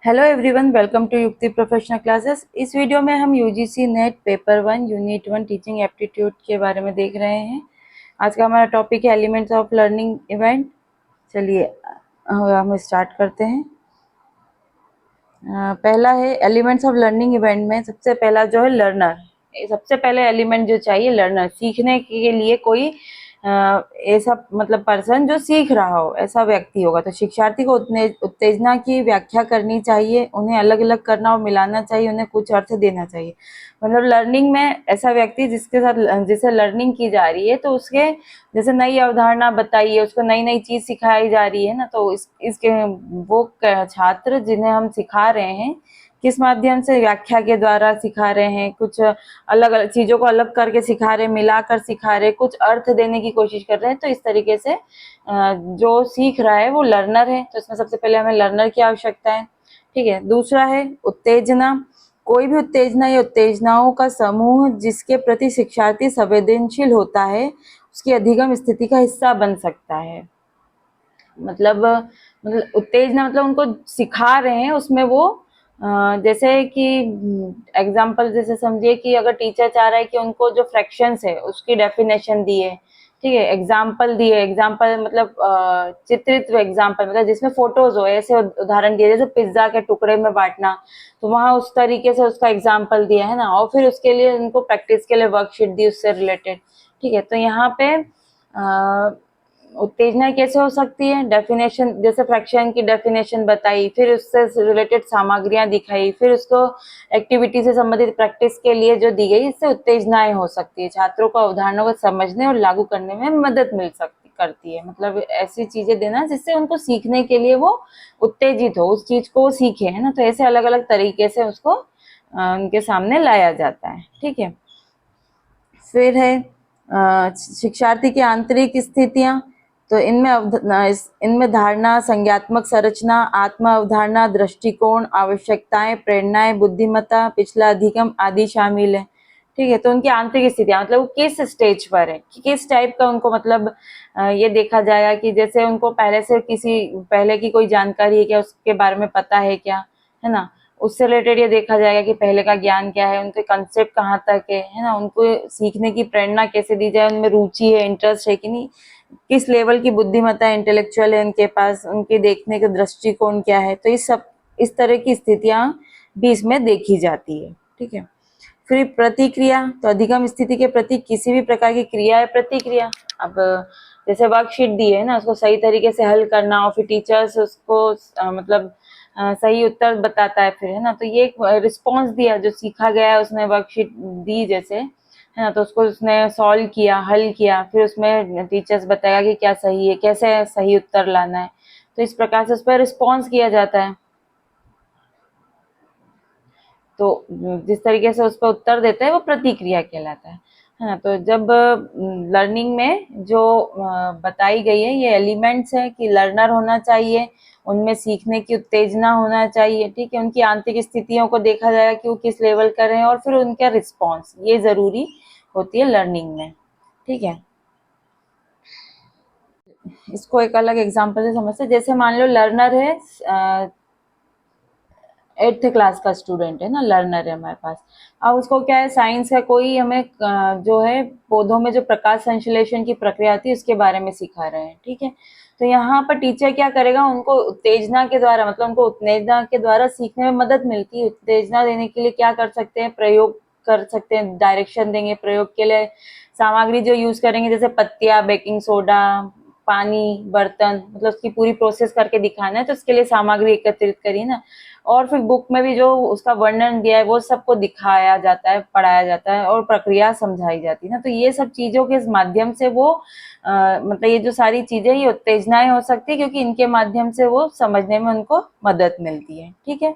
Hello everyone, welcome to युक्ति professional classes. इस video में हम UGC net paper 1 unit 1 teaching aptitude के बारे में देख रहे हैं। आज का हमारा टॉपिक है एलिमेंट्स ऑफ लर्निंग इवेंट। चलिए हम स्टार्ट करते हैं। पहला है एलिमेंट्स ऑफ लर्निंग इवेंट में सबसे पहला जो है लर्नर। सबसे पहले एलिमेंट जो चाहिए लर्नर, सीखने के लिए कोई ऐसा मतलब पर्सन जो सीख रहा हो, ऐसा व्यक्ति होगा। तो शिक्षार्थी को उत्तेजना की व्याख्या करनी चाहिए, उन्हें अलग अलग करना और मिलाना चाहिए, उन्हें कुछ अर्थ देना चाहिए। मतलब लर्निंग में ऐसा व्यक्ति जिसके साथ जिसे लर्निंग की जा रही है, तो उसके जैसे नई अवधारणा बताइए, उसको नई नई चीज सिखाई जा रही है ना, तो इसके वो छात्र जिन्हें हम सिखा रहे हैं किस माध्यम से, व्याख्या के द्वारा सिखा रहे हैं, कुछ अलग अलग चीजों को अलग करके सिखा रहे हैं, मिलाकर सिखा रहे हैं, कुछ अर्थ देने की कोशिश कर रहे हैं। तो इस तरीके से जो सीख रहा है वो लर्नर है। तो इसमें सबसे पहले हमें लर्नर की आवश्यकता है। ठीक है। दूसरा है उत्तेजना। कोई भी उत्तेजना या उत्तेजनाओं का समूह जिसके प्रति शिक्षार्थी संवेदनशील होता है उसकी अधिगम स्थिति का हिस्सा बन सकता है। मतलब उत्तेजना मतलब उनको सिखा रहे हैं, उसमें वो जैसे कि एग्जाम्पल जैसे समझिए कि अगर टीचर चाह रहा है कि उनको जो फ्रैक्शंस है उसकी डेफिनेशन दी है, ठीक है, एग्जाम्पल दिए, एग्जाम्पल मतलब चित्रित एग्जाम्पल मतलब जिसमें फोटोज हो, ऐसे उदाहरण दिए जैसे पिज्जा के टुकड़े में बांटना, तो वहां उस तरीके से उसका एग्जाम्पल दिया है ना, और फिर उसके लिए उनको प्रैक्टिस के लिए वर्कशीट दी उससे रिलेटेड। ठीक है। तो यहाँ पे उत्तेजना कैसे हो सकती है, डेफिनेशन जैसे फ्रैक्शन की डेफिनेशन बताई, फिर उससे रिलेटेड सामग्रियां दिखाई, फिर उसको एक्टिविटी से संबंधित प्रैक्टिस के लिए जो दी गई, इससे उत्तेजनाएं हो सकती है। छात्रों को अवधारणाओं को समझने और लागू करने में मदद मिल सकती करती है। मतलब ऐसी चीजें देना जिससे उनको सीखने के लिए वो उत्तेजित हो, उस चीज को वो सीखे, है ना। तो ऐसे अलग अलग तरीके से उसको उनके सामने लाया जाता है। ठीक है। फिर है शिक्षार्थी की आंतरिक स्थितियां। तो इनमें धारणा, संज्ञात्मक संरचना, आत्म अवधारणा, दृष्टिकोण, आवश्यकताएं, प्रेरणाएं, बुद्धिमत्ता, पिछला अधिगम आदि शामिल है। ठीक है। तो उनकी आंतरिक स्थितियां मतलब वो किस स्टेज पर है, कि किस टाइप का उनको मतलब ये देखा जाएगा कि जैसे उनको पहले से किसी पहले की कोई जानकारी है क्या, उसके बारे में पता है क्या, है ना। उससे रिलेटेड ये देखा जाएगा कि पहले का ज्ञान क्या है, उनके कंसेप्ट कहाँ तक है ना, उनको सीखने की प्रेरणा कैसे दी जाए, उनमें रुचि है, इंटरेस्ट है कि नहीं, किस लेवल की बुद्धिमत्ता इंटेलेक्चुअल है उनके पास, उनके देखने का दृष्टिकोण क्या है। तो इस तरह की स्थितियां भी इसमें देखी जाती है। ठीक है। फिर प्रतिक्रिया। तो अधिगम स्थिति के प्रति किसी भी प्रकार की क्रिया है प्रतिक्रिया। अब जैसे वर्कशीट दी है ना, उसको सही तरीके से हल करना, और फिर टीचर्स उसको मतलब सही उत्तर बताता है फिर, है ना। तो ये एक रिस्पॉन्स दिया, जो सीखा गया है उसने वर्कशीट दी जैसे, है ना, तो उसको उसने सॉल्व किया, हल किया, फिर उसमें टीचर्स बताएगा कि क्या सही है, कैसे सही उत्तर लाना है। तो इस प्रकार से उस पर रिस्पॉन्स किया जाता है। तो जिस तरीके से उस पर उत्तर देते हैं वो प्रतिक्रिया कहलाता है ना। तो जब लर्निंग में जो बताई गई है ये एलिमेंट्स है कि लर्नर होना चाहिए, उनमें सीखने की उत्तेजना होना चाहिए, ठीक है, उनकी आंतरिक स्थितियों को देखा जाएगा कि वो किस लेवल कर रहे हैं, और फिर उनका रिस्पॉन्स, ये जरूरी होती है लर्निंग में। ठीक है। इसको एक अलग एग्जांपल से समझते हैं। जैसे मान लो लर्नर है, 8th क्लास का स्टूडेंट है ना, लर्नर है हमारे पास। अब उसको क्या है, साइंस का कोई हमें जो है पौधों में जो प्रकाश संश्लेषण की प्रक्रिया आती है उसके बारे में सिखा रहे हैं। ठीक है। तो यहाँ पर टीचर क्या करेगा, उनको उत्तेजना के द्वारा, मतलब उनको उत्तेजना के द्वारा सीखने में मदद मिलती है। उत्तेजना देने के लिए क्या कर सकते हैं, प्रयोग कर सकते हैं, डायरेक्शन देंगे। प्रयोग के लिए सामग्री जो यूज करेंगे जैसे पत्तियां, बेकिंग सोडा, पानी, बर्तन, मतलब उसकी पूरी प्रोसेस करके दिखाना है, तो उसके लिए सामग्री एकत्रित करिए ना। और फिर बुक में भी जो उसका वर्णन दिया है वो सबको दिखाया जाता है, पढ़ाया जाता है, और प्रक्रिया समझाई जाती है ना। तो ये सब चीजों के माध्यम से वो मतलब ये जो सारी चीजें, ये उत्तेजनाएं हो सकती है, क्योंकि इनके माध्यम से वो समझने में उनको मदद मिलती है। ठीक है।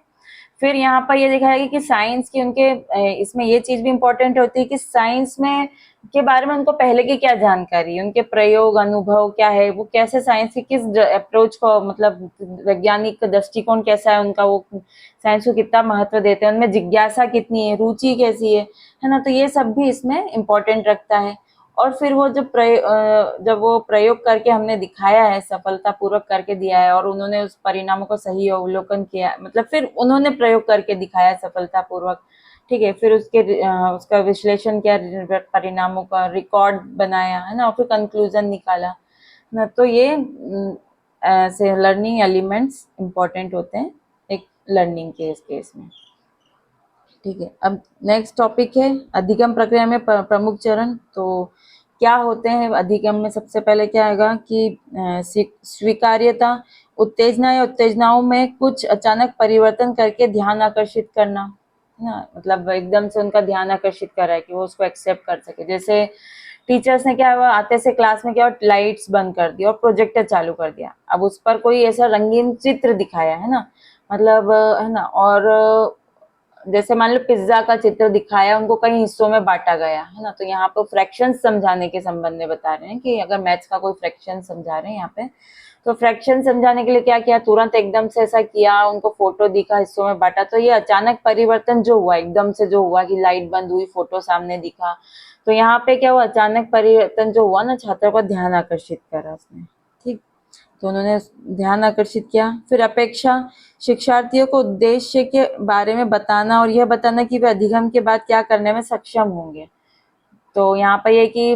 फिर यहाँ पर ये देखा जाएगा कि साइंस की उनके इसमें ये चीज भी इम्पोर्टेंट होती है कि साइंस में के बारे में उनको पहले की क्या जानकारी है, उनके प्रयोग अनुभव क्या है, वो कैसे साइंस की किस अप्रोच को, मतलब वैज्ञानिक दृष्टिकोण कैसा है उनका, वो साइंस को कितना महत्व देते हैं, उनमें जिज्ञासा कितनी है, रुचि कैसी है ना। तो ये सब भी इसमें इम्पोर्टेंट रखता है। और फिर वो जब वो प्रयोग करके हमने दिखाया है, सफलतापूर्वक करके दिया है और उन्होंने उस परिणामों को सही अवलोकन किया, मतलब फिर उन्होंने प्रयोग करके दिखाया सफलतापूर्वक, ठीक है, फिर उसका विश्लेषण किया, परिणामों का रिकॉर्ड बनाया है ना, और फिर कंक्लूजन निकाला ना। तो ये ऐसे लर्निंग एलिमेंट्स इंपॉर्टेंट होते हैं एक लर्निंग के इस केस में, ठीक है। अब नेक्स्ट टॉपिक है अधिगम प्रक्रिया में प्रमुख चरण। तो क्या होते हैं अधिगम में? सबसे पहले क्या आएगा कि स्वीकार्यता, उत्तेजना या उत्तेजनाओं में कुछ अचानक परिवर्तन करके ध्यान आकर्षित करना, है ना, मतलब एकदम से उनका ध्यान आकर्षित करा है कि वो उसको एक्सेप्ट कर सके। जैसे टीचर्स ने क्या हुआ, आते से क्लास में क्या, लाइट्स बंद कर दी और प्रोजेक्टर चालू कर दिया। अब उस पर कोई ऐसा रंगीन चित्र दिखाया, है ना, मतलब है ना, और जैसे मान लो पिज्जा का चित्र दिखाया, उनको कई हिस्सों में बांटा गया, है ना। तो यहाँ पर फ्रैक्शन समझाने के संबंध में बता रहे हैं कि अगर मैथ्स का कोई फ्रैक्शन समझा रहे हैं यहाँ पे, तो फ्रैक्शन समझाने के लिए क्या किया, तुरंत एकदम से ऐसा किया, उनको फोटो दिखा, हिस्सों में बांटा। तो ये अचानक परिवर्तन जो हुआ, एकदम से जो हुआ कि लाइट बंद हुई, फोटो सामने दिखा, तो यहाँ पे क्या हुआ, अचानक परिवर्तन जो हुआ ना, छात्रों का ध्यान आकर्षित करा उसने, ठीक। तो उन्होंने ध्यान आकर्षित किया। फिर अपेक्षा, शिक्षार्थियों को उद्देश्य के बारे में बताना और यह बताना कि वे अधिगम के बाद क्या करने में सक्षम होंगे। तो यहाँ पे ये कि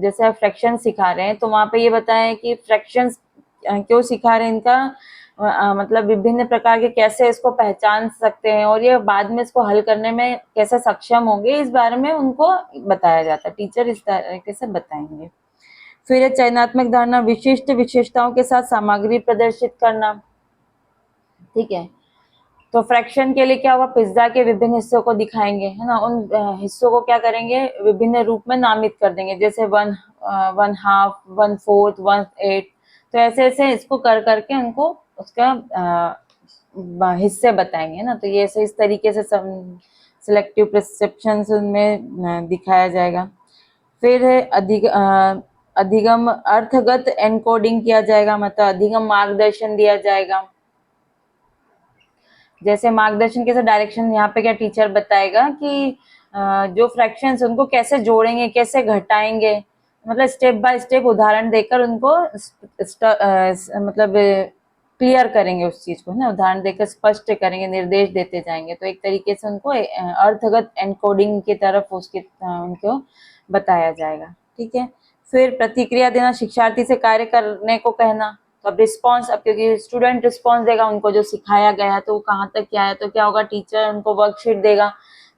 जैसे फ्रैक्शन सिखा रहे हैं, तो वहाँ पे ये बताएं कि फ्रैक्शंस क्यों सिखा रहे हैं, इनका मतलब विभिन्न प्रकार के कैसे इसको पहचान सकते हैं और ये बाद में इसको हल करने में कैसे सक्षम होंगे, इस बारे में उनको बताया जाता है। टीचर इस तरीके से बताएंगे। फिर चयनात्मक धारणा, विशिष्ट विशेषताओं के साथ सामग्री प्रदर्शित करना, ठीक है। तो फ्रैक्शन के लिए क्या हुआ, पिज्जा के विभिन्न हिस्सों को दिखाएंगे, है ना, उन हिस्सों को क्या करेंगे, विभिन्न रूप में नामित कर देंगे, जैसे 1/2, 1/4, 1/8। तो ऐसे ऐसे इसको कर करके उनको उसका हिस्से बताएंगे ना। तो ये ऐसे इस तरीके से सिलेक्टिव परसेप्शन में दिखाया जाएगा। फिर है अधिगम अर्थगत एनकोडिंग किया जाएगा, मतलब अधिगम मार्गदर्शन दिया जाएगा। जैसे मार्गदर्शन कैसे, डायरेक्शन यहाँ पे क्या टीचर बताएगा कि जो फ्रैक्शंस उनको कैसे जोड़ेंगे, कैसे घटाएंगे, मतलब स्टेप बाय स्टेप उदाहरण देकर उनको मतलब क्लियर करेंगे उस चीज को, है ना, उदाहरण देकर स्पष्ट करेंगे, निर्देश देते जाएंगे। तो एक तरीके से उनको अर्थगत एनकोडिंग की तरफ उनको बताया जाएगा, ठीक है। फिर प्रतिक्रिया देना, शिक्षार्थी से कार्य करने को कहना। तो अब रिस्पॉन्स, अब क्योंकि स्टूडेंट रिस्पॉन्स देगा, उनको जो सिखाया गया है तो वो कहाँ तक क्या है, तो क्या होगा, टीचर उनको वर्कशीट देगा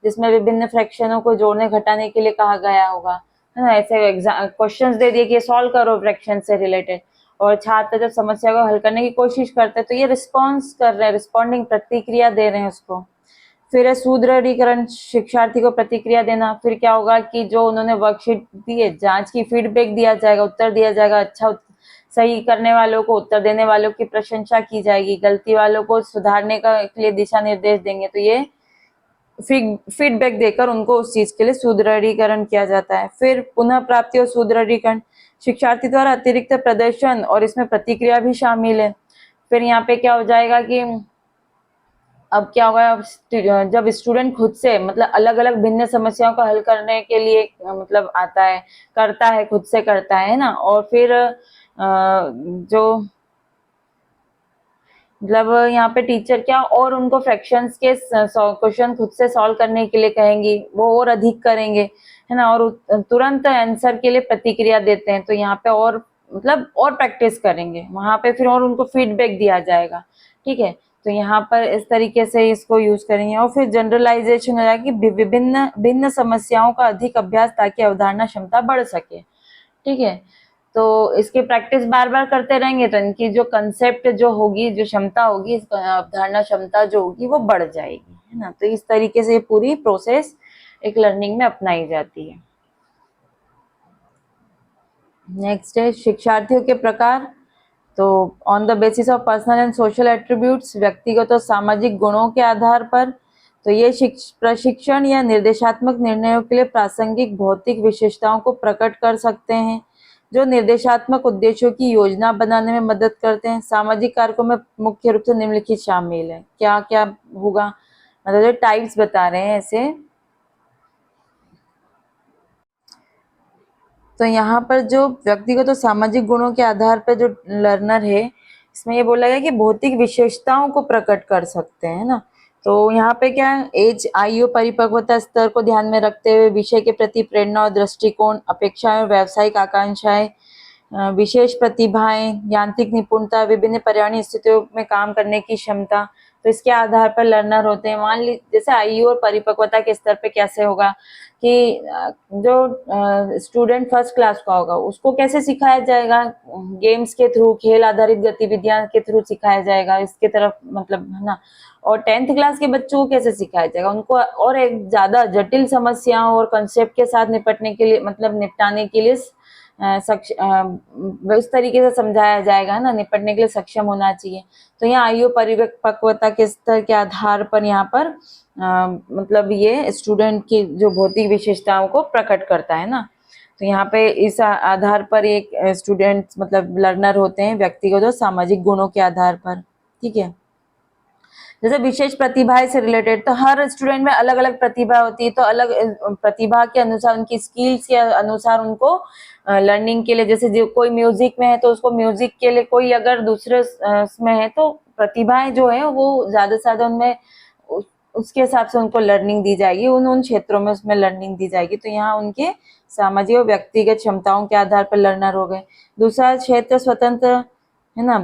जिसमें विभिन्न फ्रैक्शनों को जोड़ने घटाने के लिए कहा गया होगा, है ना। ऐसे क्वेश्चंस दे दिए कि सॉल्व करो फ्रैक्शन से रिलेटेड, और छात्र जब समस्या को हल करने की कोशिश करते हैं तो ये रिस्पॉन्स कर रहे हैं, रिस्पॉन्डिंग, प्रतिक्रिया दे रहे हैं उसको। फिर है सुदृढ़ीकरण, शिक्षार्थी को प्रतिक्रिया देना। फिर क्या होगा कि जो उन्होंने वर्कशीट दी है, जांच की, फीडबैक दिया जाएगा, उत्तर दिया जाएगा, अच्छा सही करने वालों को, उत्तर देने वालों की प्रशंसा की जाएगी, गलती वालों को सुधारने का के लिए दिशा निर्देश देंगे। तो ये फीडबैक देकर उनको उस चीज के लिए सुदृढ़ीकरण किया जाता है। फिर पुनः प्राप्ति और सुदृढ़ीकरण, शिक्षार्थी द्वारा अतिरिक्त प्रदर्शन और इसमें प्रतिक्रिया भी शामिल है। फिर यहाँ पे क्या हो जाएगा कि अब क्या होगा, जब स्टूडेंट खुद से, मतलब अलग अलग भिन्न समस्याओं को हल करने के लिए मतलब आता है, करता है, खुद से करता है ना। और फिर जो मतलब यहाँ पे टीचर क्या और उनको फ्रैक्शंस के क्वेश्चन खुद से सॉल्व करने के लिए कहेंगी, वो और अधिक करेंगे, है ना, और तुरंत आंसर के लिए प्रतिक्रिया देते हैं। तो यहाँ पे और मतलब और प्रैक्टिस करेंगे वहां पे, फिर और उनको फीडबैक दिया जाएगा, ठीक है। तो यहाँ पर इस तरीके से इसको यूज करेंगे। और फिर जनरलाइजेशन हो जाएगा कि विभिन्न भिन्न समस्याओं का अधिक अभ्यास, ताकि अवधारणा क्षमता बढ़ सके, ठीक है। तो इसकी प्रैक्टिस बार बार करते रहेंगे तो इनकी जो कंसेप्ट जो होगी, जो क्षमता होगी, इस अवधारणा क्षमता जो होगी वो बढ़ जाएगी, है ना। तो इस तरीके से पूरी प्रोसेस एक लर्निंग में अपनाई जाती है। नेक्स्ट है शिक्षार्थियों के प्रकार। तो on the basis of personal and social attributes, व्यक्तिगत और सामाजिक गुणों के आधार पर, तो ये प्रशिक्षण या निर्देशात्मक निर्णयों के लिए प्रासंगिक भौतिक विशेषताओं को प्रकट कर सकते हैं, जो निर्देशात्मक उद्देश्यों की योजना बनाने में मदद करते हैं। सामाजिक कारकों में मुख्य रूप से निम्नलिखित शामिल है। क्या क्या होगा, मतलब जो टाइप्स बता रहे हैं ऐसे। तो यहाँ पर जो व्यक्तिगत और सामाजिक गुणों के आधार पर जो लर्नर है, इसमें ये बोला गया कि भौतिक विशेषताओं को प्रकट कर सकते हैं ना। तो यहाँ पे क्या है, एज, आयु, परिपक्वता स्तर को ध्यान में रखते हुए विषय के प्रति प्रेरणा और दृष्टिकोण, अपेक्षाएं और व्यावसायिक आकांक्षाएं, विशेष प्रतिभाएं, यांत्रिक निपुणता, विभिन्न पर्यावरणीय स्थितियों में काम करने की क्षमता, तो इसके आधार पर लर्नर होते हैं। मान लीजिए जैसे आयु और परिपक्वता के स्तर पे कैसे होगा कि जो स्टूडेंट फर्स्ट क्लास का होगा उसको कैसे सिखाया जाएगा, गेम्स के थ्रू, खेल आधारित गतिविधियां के थ्रू सिखाया जाएगा इसके तरफ, मतलब है ना। और 10th क्लास के बच्चों को कैसे सिखाया जाएगा, उनको और एक ज्यादा जटिल समस्याओं और कंसेप्ट के साथ निपटने के लिए, मतलब निपटाने के लिए उस तरीके से समझाया जाएगा ना, निपटने के लिए सक्षम होना चाहिए। तो यहाँ आयु परिपक्वता के स्तर के आधार पर यहाँ पर मतलब ये स्टूडेंट की जो भौतिक विशेषताओं को प्रकट करता है ना। तो यहाँ पे इस आधार पर एक स्टूडेंट मतलब लर्नर होते हैं व्यक्तिगत और सामाजिक गुणों के आधार पर, ठीक है। जैसे विशेष प्रतिभा से रिलेटेड, तो हर स्टूडेंट में अलग अलग प्रतिभा होती है, तो अलग प्रतिभा के अनुसार, उनकी स्किल्स के अनुसार उनको लर्निंग के लिए, जैसे जो कोई म्यूजिक में है तो उसको म्यूजिक के लिए, कोई अगर दूसरे में है तो प्रतिभाएं जो है वो ज्यादा से ज्यादा उनमें उसके हिसाब से उनको लर्निंग दी जाएगी, उन उन क्षेत्रों में उसमें लर्निंग दी जाएगी। तो यहाँ उनके सामाजिक और व्यक्तिगत क्षमताओं के आधार पर लर्नर हो गए। दूसरा क्षेत्र स्वतंत्र है ना,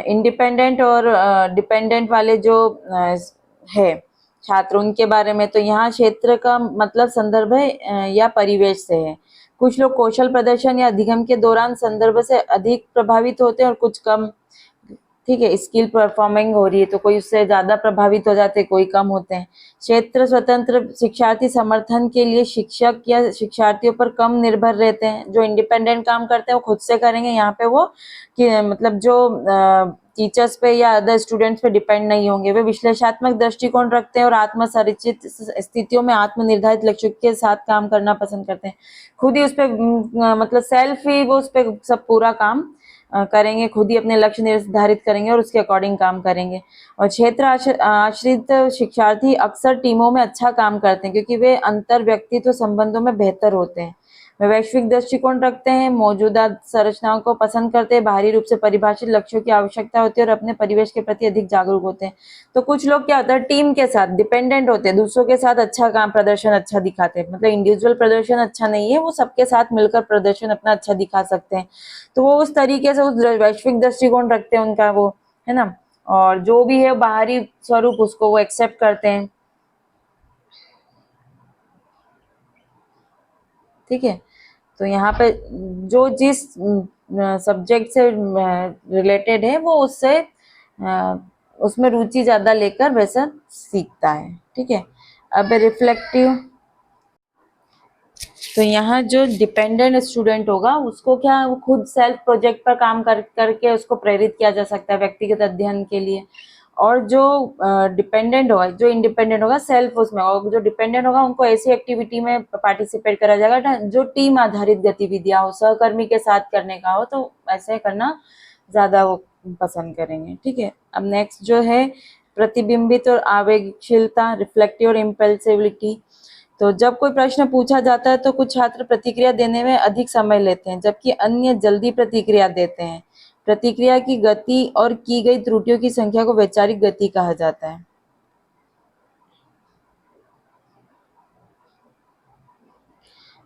इंडिपेंडेंट और डिपेंडेंट वाले जो है छात्र, उनके बारे में, तो यहाँ क्षेत्र का मतलब संदर्भ है या परिवेश से है। कुछ लोग कौशल प्रदर्शन या अधिगम के दौरान संदर्भ से अधिक प्रभावित होते हैं और कुछ कम, ठीक है। स्किल परफॉर्मिंग हो रही है तो कोई उससे ज्यादा प्रभावित हो जाते हैं, कोई कम होते हैं। क्षेत्र स्वतंत्र शिक्षार्थी समर्थन के लिए शिक्षक या शिक्षार्थियों पर कम निर्भर रहते हैं। जो इंडिपेंडेंट काम करते हैं वो खुद से करेंगे, यहाँ पे वो कि मतलब जो टीचर्स पे या अदर स्टूडेंट्स पे डिपेंड नहीं होंगे। वे विश्लेषणात्मक दृष्टिकोण रखते हैं और आत्मसंरचित स्थितियों में आत्म निर्धारित लक्ष्यों के साथ काम करना पसंद करते हैं। खुद ही उस पर मतलब सेल्फ ही वो उस पर सब पूरा काम करेंगे, खुद ही अपने लक्ष्य निर्धारित करेंगे और उसके अकॉर्डिंग काम करेंगे। और क्षेत्र आश्रित शिक्षार्थी अक्सर टीमों में अच्छा काम करते हैं क्योंकि वे अंतर व्यक्तित्व संबंधों में बेहतर होते हैं। वे वैश्विक दृष्टिकोण रखते हैं, मौजूदा संरचनाओं को पसंद करते हैं, बाहरी रूप से परिभाषित लक्ष्यों की आवश्यकता होती है और अपने परिवेश के प्रति अधिक जागरूक होते हैं। तो कुछ लोग क्या होता है, टीम के साथ डिपेंडेंट होते हैं, दूसरों के साथ अच्छा काम प्रदर्शन अच्छा दिखाते हैं, मतलब इंडिविजुअल प्रदर्शन अच्छा नहीं है, वो सबके साथ मिलकर प्रदर्शन अपना अच्छा दिखा सकते हैं। तो वो उस तरीके से उस वैश्विक दृष्टिकोण रखते हैं उनका, वो है ना। और जो भी है बाहरी स्वरूप उसको वो एक्सेप्ट करते हैं, ठीक है। तो यहाँ पे जो जिस सब्जेक्ट से रिलेटेड है वो उससे उसमें रुचि ज्यादा लेकर वैसा सीखता है, ठीक है। अब रिफ्लेक्टिव, तो यहाँ जो डिपेंडेंट स्टूडेंट होगा उसको क्या, वो खुद सेल्फ प्रोजेक्ट पर काम करके उसको प्रेरित किया जा सकता है व्यक्तिगत अध्ययन के लिए। और जो डिपेंडेंट होगा, जो इंडिपेंडेंट होगा सेल्फ उसमें, और जो डिपेंडेंट होगा उनको ऐसी एक्टिविटी में पार्टिसिपेट करा जाएगा जो टीम आधारित गतिविधियां हो, सहकर्मी के साथ करने का हो, तो ऐसे करना ज्यादा वो पसंद करेंगे, ठीक है। अब नेक्स्ट जो है प्रतिबिंबित और आवेगशीलता, रिफ्लेक्टिव और इम्पल्सिविटी। तो जब कोई प्रश्न पूछा जाता है तो कुछ छात्र प्रतिक्रिया देने में अधिक समय लेते हैं जबकि अन्य जल्दी प्रतिक्रिया देते हैं। प्रतिक्रिया की गति और की गई त्रुटियों की संख्या को वैचारिक गति कहा जाता है,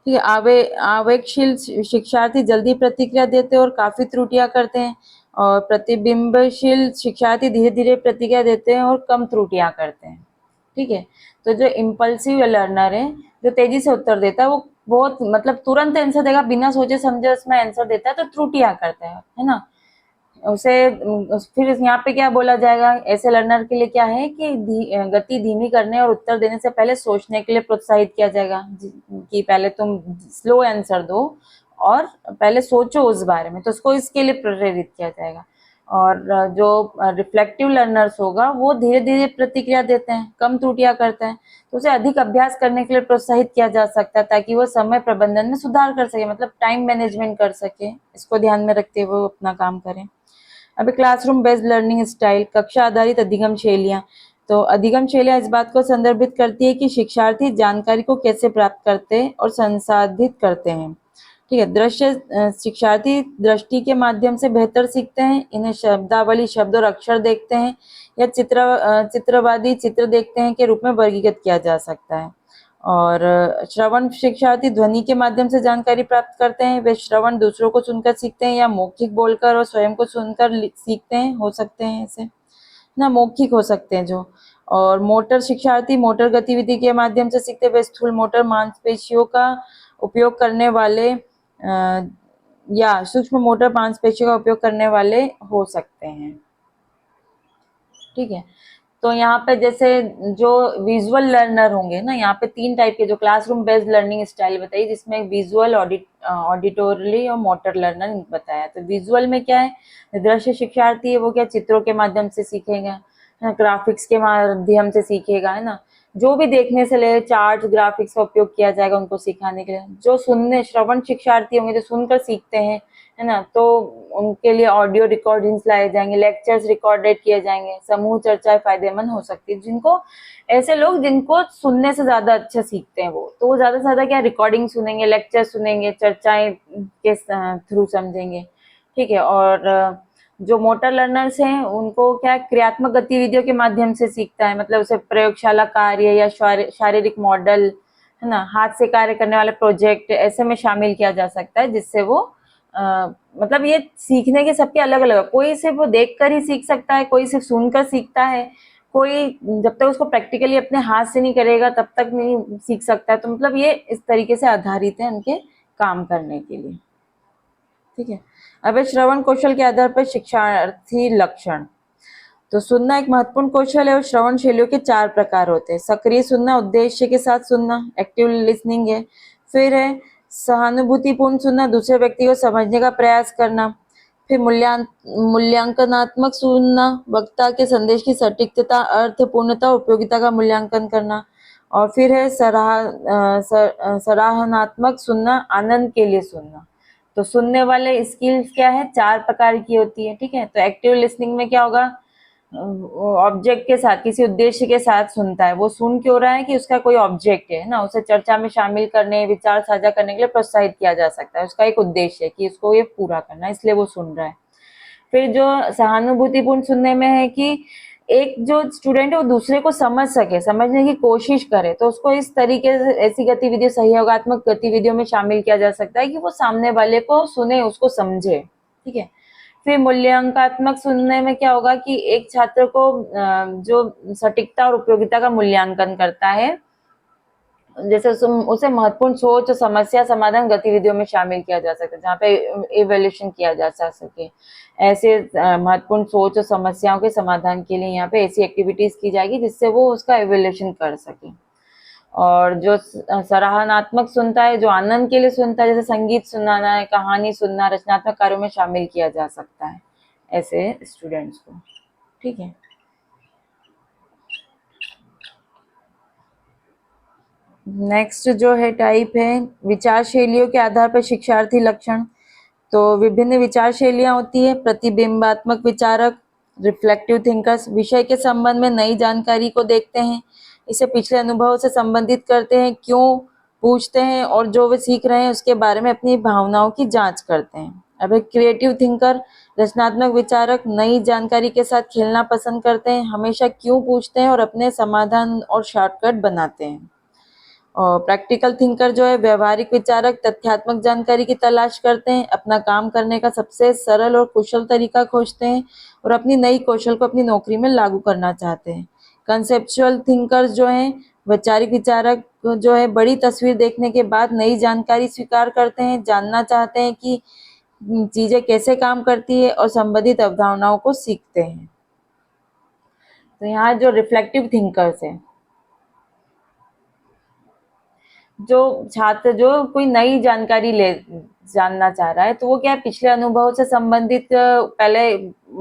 ठीक है। आवेगशील शिक्षार्थी जल्दी प्रतिक्रिया देते हैं और काफी त्रुटियां करते हैं, और प्रतिबिंबशील शिक्षार्थी धीरे धीरे प्रतिक्रिया देते हैं और कम त्रुटियां करते हैं, ठीक है। तो जो इम्पल्सिव लर्नर है, जो तेजी से उत्तर देता है, वो बहुत मतलब तुरंत आंसर देगा, बिना सोचे समझे उसमें आंसर देता है, तो त्रुटियां करता है ना। उसे फिर यहाँ पे क्या बोला जाएगा, ऐसे लर्नर के लिए क्या है कि गति धीमी करने और उत्तर देने से पहले सोचने के लिए प्रोत्साहित किया जाएगा कि पहले तुम स्लो आंसर दो और पहले सोचो उस बारे में, तो उसको इसके लिए प्रेरित किया जाएगा। और जो रिफ्लेक्टिव लर्नर्स होगा वो धीरे धीरे प्रतिक्रिया देते हैं, कम त्रुटियां करते हैं, तो उसे अधिक अभ्यास करने के लिए प्रोत्साहित किया जा सकता है ताकि वो समय प्रबंधन में सुधार कर सके, मतलब टाइम मैनेजमेंट कर सके, इसको ध्यान में रखते हुए वो अपना काम करें। अभी क्लासरूम बेस्ड लर्निंग स्टाइल, कक्षा आधारित अधिगम शैलियाँ। तो अधिगम शैलियाँ इस बात को संदर्भित करती है कि शिक्षार्थी जानकारी को कैसे प्राप्त करते हैं और संसाधित करते हैं। ठीक है। दृश्य शिक्षार्थी दृष्टि के माध्यम से बेहतर सीखते हैं। इन्हें शब्दावली, शब्द और अक्षर देखते हैं या चित्रवादी चित्र देखते हैं के रूप में वर्गीकृत किया जा सकता है। और श्रवण शिक्षार्थी ध्वनि के माध्यम से जानकारी प्राप्त करते हैं। वे श्रवण दूसरों को सुनकर सीखते हैं या मौखिक बोलकर और स्वयं को सुनकर सीखते हैं, हो सकते हैं ऐसे ना, मौखिक हो सकते हैं जो। और मोटर शिक्षार्थी मोटर गतिविधि के माध्यम से सीखते हैं। वे स्थूल मोटर मांसपेशियों का उपयोग करने वाले या सूक्ष्म मोटर मांसपेशियों का उपयोग करने वाले हो सकते हैं। ठीक है। तो यहाँ पे जैसे जो विजुअल लर्नर होंगे ना, यहाँ पे 3 टाइप के जो क्लासरूम बेस्ड लर्निंग स्टाइल बताई, जिसमें विजुअल, ऑडिटोरली और मोटर लर्नर बताया। तो विजुअल में क्या है, दृश्य शिक्षार्थी है वो क्या चित्रों के माध्यम से सीखेगा, ग्राफिक्स के माध्यम से सीखेगा, है ना, जो भी देखने से ले चार्ट ग्राफिक्स का उपयोग किया जाएगा उनको सिखाने के लिए। जो सुनने श्रवण शिक्षार्थी होंगे जो सुनकर सीखते हैं, है ना, तो उनके लिए ऑडियो रिकॉर्डिंग्स लाए जाएंगे, लेक्चर्स रिकॉर्डेड किए जाएंगे, समूह चर्चाएं फायदेमंद हो सकती है। जिनको ऐसे लोग जिनको सुनने से ज्यादा अच्छा सीखते हैं वो, तो वो ज्यादा से ज्यादा क्या रिकॉर्डिंग सुनेंगे, लेक्चर सुनेंगे, चर्चाएं के थ्रू समझेंगे। ठीक है। और जो मोटर लर्नर्स हैं उनको क्या क्रियात्मक गतिविधियों के माध्यम से सीखता है, मतलब उसे प्रयोगशाला कार्य या शारीरिक मॉडल, है ना, हाथ से कार्य करने वाले प्रोजेक्ट ऐसे में शामिल किया जा सकता है, जिससे वो मतलब ये सीखने के सबके अलग अलग, कोई सिर्फ वो देख कर ही सीख सकता है, कोई सिर्फ सुनकर सीखता है, कोई जब तक उसको प्रैक्टिकली अपने हाथ से नहीं करेगा तब तक नहीं सीख सकता है। तो मतलब ये इस तरीके से आधारित है उनके काम करने के लिए। ठीक है। अब श्रवण कौशल के आधार पर शिक्षार्थी लक्षण। तो सुनना एक महत्वपूर्ण कौशल है और श्रवण शैलियों के 4 प्रकार होते हैं। सक्रिय सुनना, उद्देश्य के साथ सुनना, एक्टिव लिसनिंग है। फिर है सहानुभूतिपूर्ण सुनना, दूसरे व्यक्ति को समझने का प्रयास करना। फिर मूल्यांकनात्मक सुनना, वक्ता के संदेश की सटीकता, अर्थपूर्णता, उपयोगिता का मूल्यांकन करना। और फिर है सराहनात्मक सुनना, आनंद के लिए सुनना। तो सुनने वाले स्किल्स क्या है, 4 प्रकार की होती है। ठीक है। तो एक्टिव लिसनिंग में क्या होगा, ऑब्जेक्ट के साथ, किसी उद्देश्य के साथ सुनता है। वो सुन क्यों रहा है कि उसका कोई ऑब्जेक्ट है ना, उसे चर्चा में शामिल करने, विचार साझा करने के लिए प्रोत्साहित किया जा सकता है। उसका एक उद्देश्य है कि इसको ये पूरा करना है, इसलिए वो सुन रहा है। फिर जो सहानुभूतिपूर्ण सुनने में है कि एक जो स्टूडेंट है वो दूसरे को समझ सके, समझने की कोशिश करे, तो उसको इस तरीके से ऐसी गतिविधियों, सहयोगात्मक गतिविधियों में शामिल किया जा सकता है कि वो सामने वाले को सुने, उसको समझे। ठीक है। फिर मूल्यांकनात्मक सुनने में क्या होगा कि एक छात्र को जो सटीकता और उपयोगिता का मूल्यांकन करता है, जैसे उसे महत्वपूर्ण सोच और समस्या समाधान गतिविधियों में शामिल किया जा सकता है, जहाँ पे इवैल्यूएशन किया जा सके। ऐसे महत्वपूर्ण सोच और समस्याओं के समाधान के लिए यहाँ पे ऐसी एक्टिविटीज की जाएगी जिससे वो उसका इवैल्यूएशन कर सके। और जो सराहनात्मक सुनता है, जो आनंद के लिए सुनता है, जैसे संगीत सुनाना है, कहानी सुनना, रचनात्मक कार्यों में शामिल किया जा सकता है ऐसे स्टूडेंट्स को। ठीक है। नेक्स्ट जो है टाइप है विचार शैलियों के आधार पर शिक्षार्थी लक्षण। तो विभिन्न विचार शैलियां होती है। प्रतिबिंबात्मक विचारक, रिफ्लेक्टिव थिंकर्स, विषय के संबंध में नई जानकारी को देखते हैं, इसे पिछले अनुभव से संबंधित करते हैं, क्यों पूछते हैं और जो वे सीख रहे हैं उसके बारे में अपनी भावनाओं की जांच करते हैं। अब एक क्रिएटिव थिंकर, रचनात्मक विचारक, नई जानकारी के साथ खेलना पसंद करते हैं, हमेशा क्यों पूछते हैं और अपने समाधान और शॉर्टकट बनाते हैं। और प्रैक्टिकल थिंकर जो है व्यवहारिक विचारक, तथ्यात्मक जानकारी की तलाश करते हैं, अपना काम करने का सबसे सरल और कुशल तरीका खोजते हैं और अपनी नई कौशल को अपनी नौकरी में लागू करना चाहते हैं। कंसेप्चुअल थिंकर्स जो हैं, वैचारिक विचारक जो है बड़ी तस्वीर देखने के बाद नई जानकारी स्वीकार करते हैं, जानना चाहते हैं कि चीजें कैसे काम करती है और संबंधित अवधारणाओं को सीखते हैं। तो यहाँ जो रिफ्लेक्टिव थिंकर्स है, जो छात्र जो कोई नई जानकारी ले जानना चाह रहा है, तो वो क्या है पिछले अनुभव से संबंधित पहले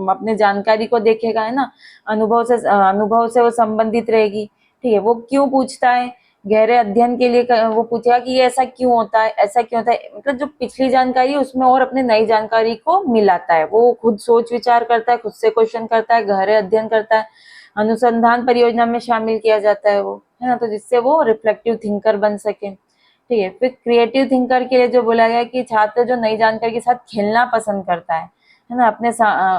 अपने जानकारी को देखेगा, है ना, अनुभव से वो संबंधित रहेगी। ठीक है। वो क्यों पूछता है, गहरे अध्ययन के लिए वो पूछेगा कि ये ऐसा क्यों होता है, ऐसा क्यों होता है, मतलब जो पिछली जानकारी है उसमें और अपने नई जानकारी को मिलाता है। वो खुद सोच विचार करता है, खुद से क्वेश्चन करता है, गहरे अध्ययन करता है, अनुसंधान परियोजना में शामिल किया जाता है वो, है ना, तो जिससे वो रिफ्लेक्टिव थिंकर बन सके। ठीक है। फिर क्रिएटिव थिंकर के लिए जो बोला गया कि छात्र जो नई जानकारी के साथ खेलना पसंद करता है ना,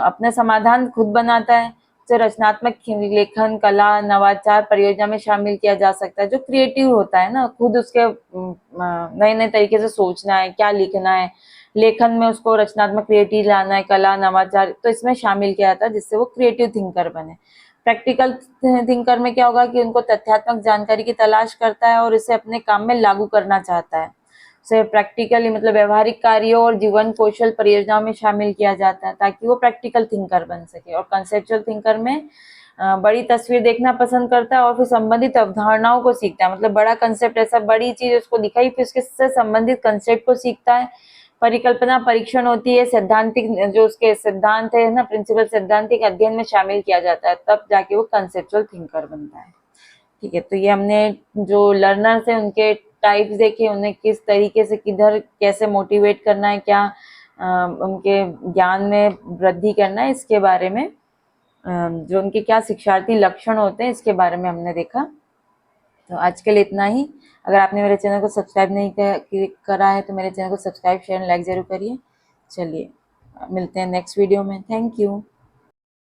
अपने समाधान खुद बनाता है, जो रचनात्मक लेखन, कला, नवाचार परियोजना में शामिल किया जा सकता है। जो क्रिएटिव होता है ना, खुद उसके नए नए तरीके से सोचना है, क्या लिखना है, लेखन में उसको रचनात्मक क्रिएटिव लाना है, कला, नवाचार, तो इसमें शामिल किया जाता है, जिससे वो क्रिएटिव थिंकर बने। प्रैक्टिकल थिंकर में क्या होगा कि उनको तथ्यात्मक जानकारी की तलाश करता है और इसे अपने काम में लागू करना चाहता है। उसे प्रैक्टिकली मतलब व्यवहारिक कार्यों और जीवन कौशल परियोजनाओं में शामिल किया जाता है, ताकि वो प्रैक्टिकल थिंकर बन सके। और कंसेप्चुअल थिंकर में बड़ी तस्वीर देखना पसंद करता है और फिर संबंधित अवधारणाओं को सीखता है। मतलब बड़ा कंसेप्ट, ऐसा बड़ी चीज उसको दिखाई, फिर उसके से संबंधित कंसेप्ट को सीखता है। परिकल्पना परीक्षण होती है, सैद्धांतिक जो उसके सिद्धांत है ना, प्रिंसिपल सैद्धांतिक अध्ययन में शामिल किया जाता है, तब जाके वो कंसेप्चुअल थिंकर बनता है। ठीक है, तो ये हमने जो लर्नर्स है उनके टाइप्स देखे, उन्हें किस तरीके से किधर कैसे मोटिवेट करना है, क्या उनके ज्ञान में वृद्धि करना है, इसके बारे में जो उनके क्या शिक्षार्थी लक्षण होते हैं, इसके बारे में हमने देखा। तो आज के लिए इतना ही। अगर आपने मेरे चैनल को सब्सक्राइब नहीं करा है तो मेरे चैनल को सब्सक्राइब, शेयर, लाइक जरूर करिए। चलिए मिलते हैं नेक्स्ट वीडियो में। Thank you.